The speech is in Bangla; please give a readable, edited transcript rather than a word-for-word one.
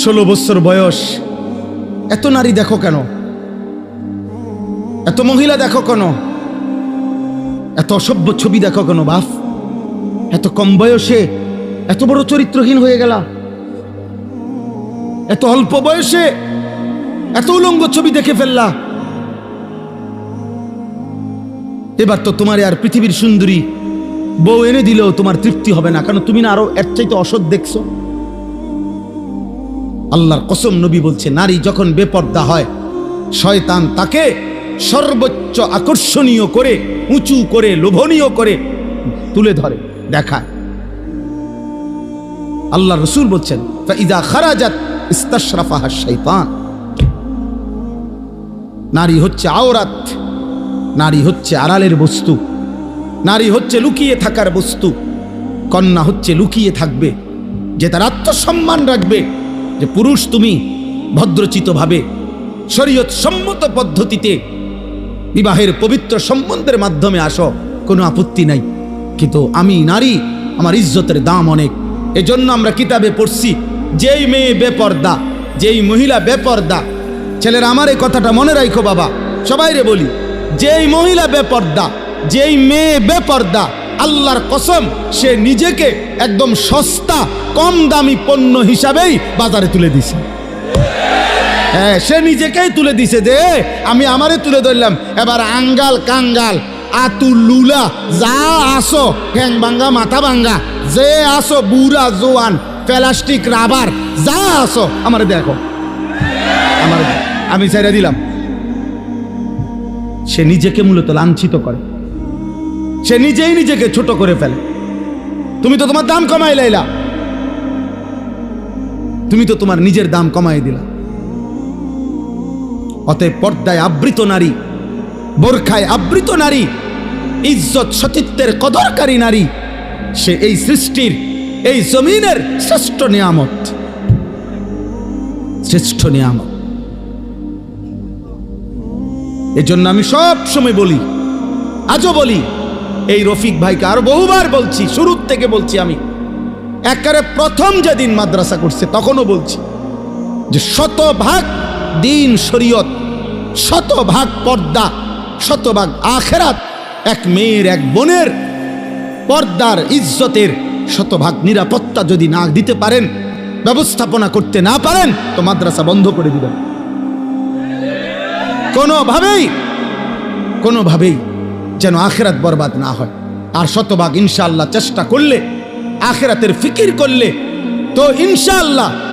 16 বছর বয়স, এত নারী দেখো কেন? এত মহিলা দেখো কেন? এত অসভ্য ছবি দেখো কেন বাপ? এত কম বয়সে এত বড় চরিত্রহীন হয়ে গেলা? এত অল্প বয়সে এত উলঙ্গ ছবি দেখে ফেললা? এবার তো তোমার আর পৃথিবীর সুন্দরী বউ এনে দিলেও তোমার তৃপ্তি হবে না, কারণ তুমি না আরো এর চাইতে অসৎ দেখছো। আল্লাহর কসম, নবী বলছে নারী যখন বেপর্দা হয় শয়তান তাকে সর্বোচ্চ আকর্ষণীয় করে, উঁচু করে, লোভনীয় করে তুলে ধরে, দেখায়। আল্লাহ রসুল বলছেন ফাইদা খারাজাত ইস্তাশরাফাহা শাইতান। নারী হচ্ছে আওরাত, নারী হচ্ছে আড়ালের বস্তু, নারী হচ্ছে লুকিয়ে থাকার বস্তু। কন্যা হচ্ছে লুকিয়ে থাকবে, যে তার আত্মসম্মান রাখবে, যে পুরুষ তুমি ভদ্রচিতভাবে শরীয়ত সম্মত পদ্ধতিতে বিবাহের পবিত্র সম্বন্ধের মাধ্যমে আসো, কোনো আপত্তি নাই, কিন্তু আমি নারী, আমার ইজ্জতের দাম অনেক। এজন্য আমরা কিতাবে পড়ছি, যেই মেয়ে বেপর্দা, যেই মহিলা বেপর্দা, ছেলেরা আমার এই কথাটা মনে রাখো বাবা, সবাইরে বলি, যেই মহিলা বেপর্দা, যেই মেয়ে বেপর্দা, আল্লাহর কসম সে নিজেকে একদম সস্তা কম দামি পণ্য হিসাবেই বাজারে তুলে দিছে। হ্যাঁ, সে নিজেকেই তুলে দিছে যে আমি আমারে তুলে ধরলাম, এবার আঙ্গাল কাঙ্গাল আতু লুলা যা আসো, ঠ্যাং ভাঙ্গা মাথা ভাঙ্গা যে আসো, বুড়া জোয়ান প্লাস্টিক রাবার যা আসো, আমারে দেখো, আমার আমি ছেড়ে দিলাম। সে নিজেকে মূলত লাঞ্ছিত করে, সে নিজেই নিজেকে ছোট করে ফেলে। তুমি তো তোমার দাম কমাই লাইলা, তুমি তো তোমার নিজের দাম কমাই দিলা। অতএব পর্দায় আবৃত নারী, বোরখায় আবৃত নারী, ইজ্জত সতীত্বের কদরকারী নারী, সে এই সৃষ্টির, এই জমিনের শ্রেষ্ঠ নিয়ামত, শ্রেষ্ঠ নিয়ামত। এজন্য আমি সব সময় বলি, আজও বলি, এই রফিক ভাইকে আরো বহুবার বলছি, শুরুর থেকে বলছি, আমি একেবারে প্রথম যেদিন মাদ্রাসা করছে তখনও বলছি যে 100% দিন শরীয়ত, 100% পর্দা, 100% আখেরাত, এক মেয়ের, এক বোনের পর্দার, ইজ্জতের 100% নিরাপত্তা যদি না দিতে পারেন, ব্যবস্থাপনা করতে না পারেন, তো মাদ্রাসা বন্ধ করে দিবেন। কোনোভাবেই যেন আখেরাত বরবাদ না হয়। আর 100% ইনশাআল্লাহ চেষ্টা করলে, আখেরাতের ফিকির করলে, তো ইনশাআল্লাহ